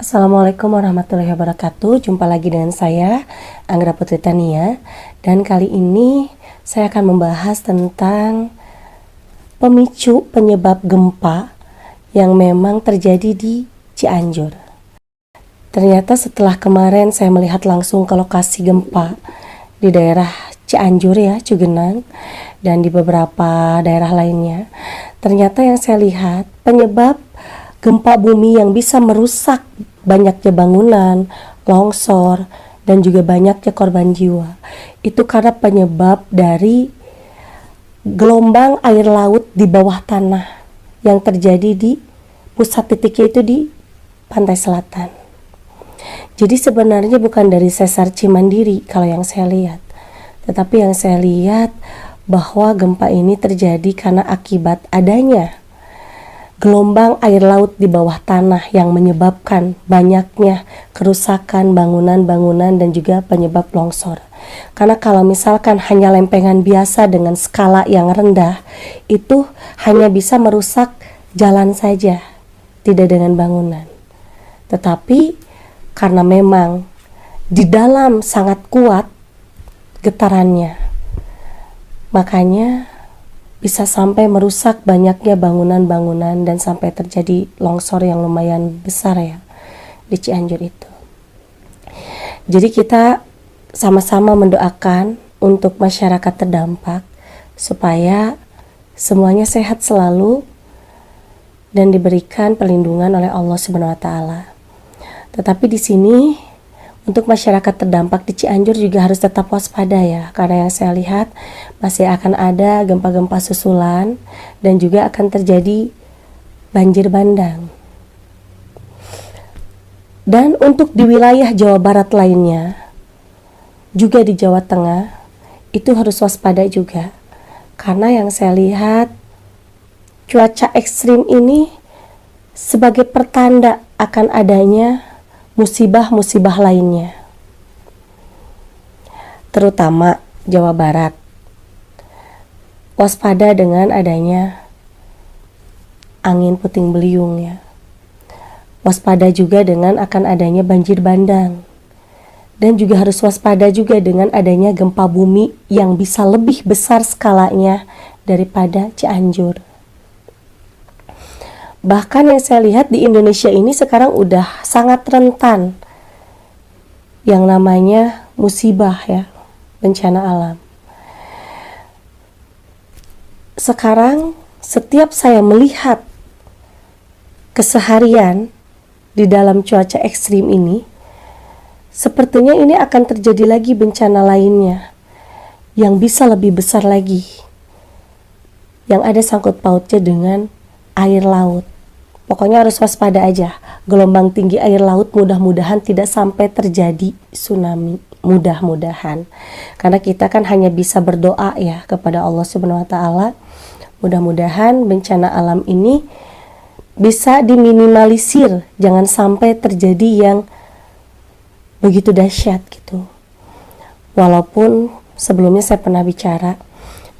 Assalamualaikum warahmatullahi wabarakatuh. Jumpa lagi dengan saya, Anggra Putri Tania. Dan kali ini saya akan membahas tentang pemicu penyebab gempa yang memang terjadi di Cianjur. Ternyata setelah kemarin saya melihat langsung ke lokasi gempa di daerah Cianjur ya, Cugenang, dan di beberapa daerah lainnya. Ternyata yang saya lihat penyebab gempa bumi yang bisa merusak banyaknya bangunan, longsor, dan juga banyaknya korban jiwa. Itu karena penyebab dari gelombang air laut di bawah tanah yang terjadi di pusat titiknya itu di pantai selatan. Jadi sebenarnya bukan dari sesar Cimandiri kalau yang saya lihat. Tetapi yang saya lihat bahwa gempa ini terjadi karena akibat adanya gelombang air laut di bawah tanah yang menyebabkan banyaknya kerusakan bangunan-bangunan dan juga penyebab longsor. Karena kalau misalkan hanya lempengan biasa dengan skala yang rendah, itu hanya bisa merusak jalan saja, tidak dengan bangunan. Tetapi karena memang di dalam sangat kuat getarannya, makanya bisa sampai merusak banyaknya bangunan-bangunan dan sampai terjadi longsor yang lumayan besar ya di Cianjur itu. Jadi kita sama-sama mendoakan untuk masyarakat terdampak supaya semuanya sehat selalu dan diberikan perlindungan oleh Allah Subhanahu wa taala. Tetapi di sini untuk masyarakat terdampak di Cianjur juga harus tetap waspada ya, karena yang saya lihat masih akan ada gempa-gempa susulan dan juga akan terjadi banjir bandang. Dan untuk di wilayah Jawa Barat lainnya, juga di Jawa Tengah, itu harus waspada juga. Karena yang saya lihat cuaca ekstrim ini sebagai pertanda akan adanya musibah-musibah lainnya, terutama Jawa Barat. Waspada dengan adanya angin puting beliung ya. Waspada juga dengan akan adanya banjir bandang. Dan juga harus waspada juga dengan adanya gempa bumi yang bisa lebih besar skalanya daripada Cianjur. Bahkan yang saya lihat di Indonesia ini sekarang udah sangat rentan yang namanya musibah ya, bencana alam. Sekarang setiap saya melihat keseharian di dalam cuaca ekstrim ini, sepertinya ini akan terjadi lagi bencana lainnya yang bisa lebih besar lagi, yang ada sangkut pautnya dengan air laut. Pokoknya harus waspada aja. Gelombang tinggi air laut mudah-mudahan tidak sampai terjadi tsunami. Mudah-mudahan. Karena kita kan hanya bisa berdoa ya kepada Allah Subhanahu wa taala. Mudah-mudahan bencana alam ini bisa diminimalisir. Jangan sampai terjadi yang begitu dahsyat gitu. Walaupun sebelumnya saya pernah bicara,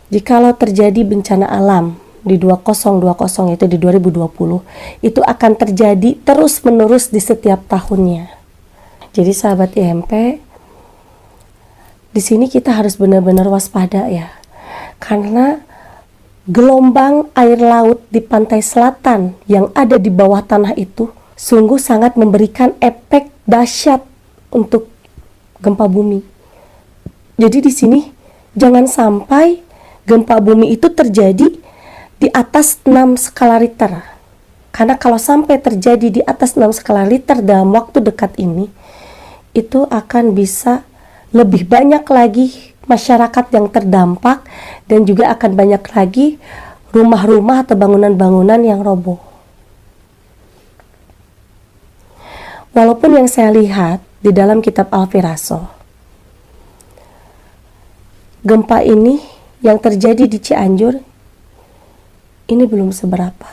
jikalau terjadi bencana alam di 2020 itu di 2020 itu akan terjadi terus menerus di setiap tahunnya. Jadi sahabat IMP, di sini kita harus benar-benar waspada ya, karena gelombang air laut di pantai selatan yang ada di bawah tanah itu sungguh sangat memberikan efek dahsyat untuk gempa bumi. Jadi di sini jangan sampai gempa bumi itu terjadi di atas 6 skala Richter. Karena kalau sampai terjadi di atas 6 skala Richter dalam waktu dekat ini, itu akan bisa lebih banyak lagi masyarakat yang terdampak dan juga akan banyak lagi rumah-rumah atau bangunan-bangunan yang roboh. Walaupun yang saya lihat di dalam kitab Al-Firasoh, gempa ini yang terjadi di Cianjur ini belum seberapa.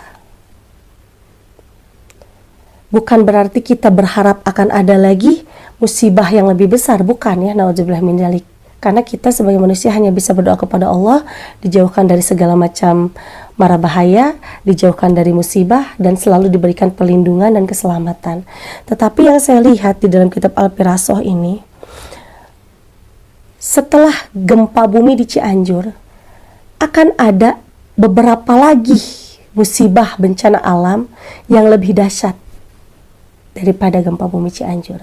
Bukan berarti kita berharap akan ada lagi musibah yang lebih besar, bukan ya, naudzubillah min dzalik. Karena kita sebagai manusia hanya bisa berdoa kepada Allah, dijauhkan dari segala macam mara bahaya, dijauhkan dari musibah, dan selalu diberikan perlindungan dan keselamatan. Tetapi yang saya lihat di dalam kitab Al-Firasah ini, setelah gempa bumi di Cianjur, akan ada beberapa lagi musibah bencana alam yang lebih dahsyat daripada gempa bumi Cianjur.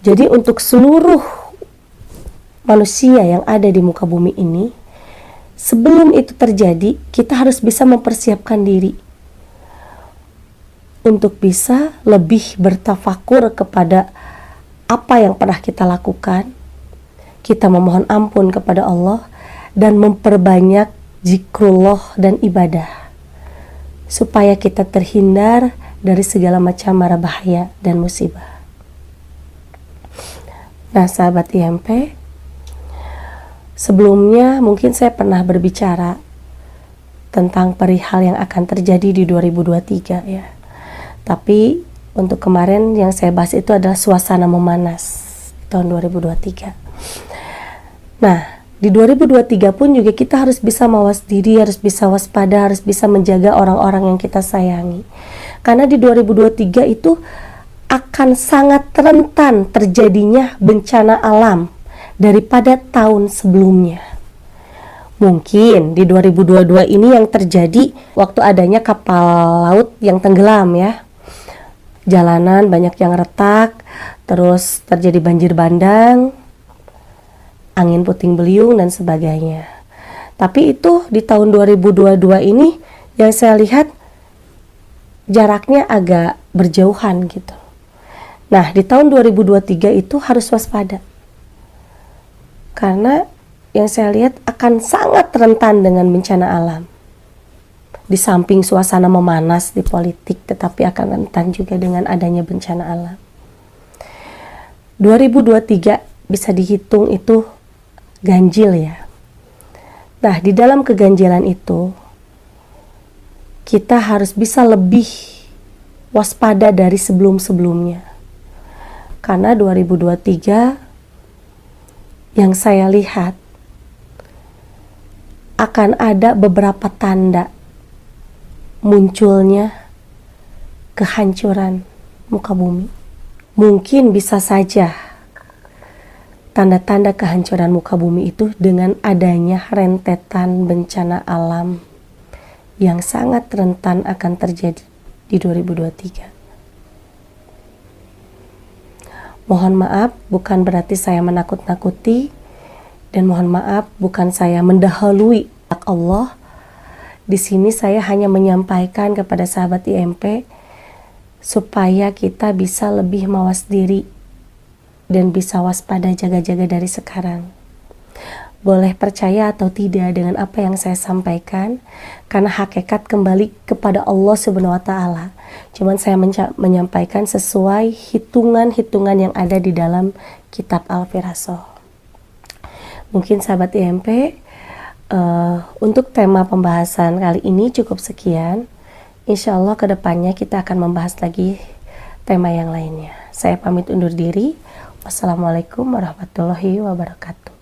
Jadi untuk seluruh manusia yang ada di muka bumi ini, sebelum itu terjadi, kita harus bisa mempersiapkan diri untuk bisa lebih bertafakur kepada apa yang pernah kita lakukan. Kita memohon ampun kepada Allah dan memperbanyak zikrullah dan ibadah supaya kita terhindar dari segala macam mara bahaya dan musibah. Nah, sahabat IMP, sebelumnya mungkin saya pernah berbicara tentang perihal yang akan terjadi di 2023 ya. Tapi untuk kemarin yang saya bahas itu adalah suasana memanas tahun 2023. Nah, di 2023 pun juga kita harus bisa mawas diri, harus bisa waspada, harus bisa menjaga orang-orang yang kita sayangi. Karena di 2023 itu akan sangat rentan terjadinya bencana alam daripada tahun sebelumnya. Mungkin di 2022 ini yang terjadi waktu adanya kapal laut yang tenggelam ya. Jalanan banyak yang retak, terus terjadi banjir bandang, angin puting beliung dan sebagainya. Tapi itu di tahun 2022 ini yang saya lihat jaraknya agak berjauhan gitu. Nah, di tahun 2023 itu harus waspada. Karena yang saya lihat akan sangat rentan dengan bencana alam. Di samping suasana memanas di politik, tetapi akan rentan juga dengan adanya bencana alam. 2023 bisa dihitung itu ganjil ya. Nah, di dalam keganjilan itu kita harus bisa lebih waspada dari sebelum-sebelumnya. Karena 2023 yang saya lihat akan ada beberapa tanda munculnya kehancuran muka bumi. Mungkin bisa saja tanda-tanda kehancuran muka bumi itu dengan adanya rentetan bencana alam yang sangat rentan akan terjadi di 2023. Mohon maaf, bukan berarti saya menakut-nakuti, dan mohon maaf, bukan saya mendahului hak Allah. Di sini saya hanya menyampaikan kepada sahabat IMP supaya kita bisa lebih mawas diri dan bisa waspada jaga-jaga dari sekarang. Boleh percaya atau tidak dengan apa yang saya sampaikan, karena hakikat kembali kepada Allah Subhanahu wa Ta'ala. Cuman saya menyampaikan sesuai hitungan-hitungan yang ada di dalam kitab Al-Firasah. Mungkin sahabat IMP, untuk tema pembahasan kali ini cukup sekian. Insya Allah kedepannya kita akan membahas lagi tema yang lainnya. Saya pamit undur diri. Wassalamualaikum warahmatullahi wabarakatuh.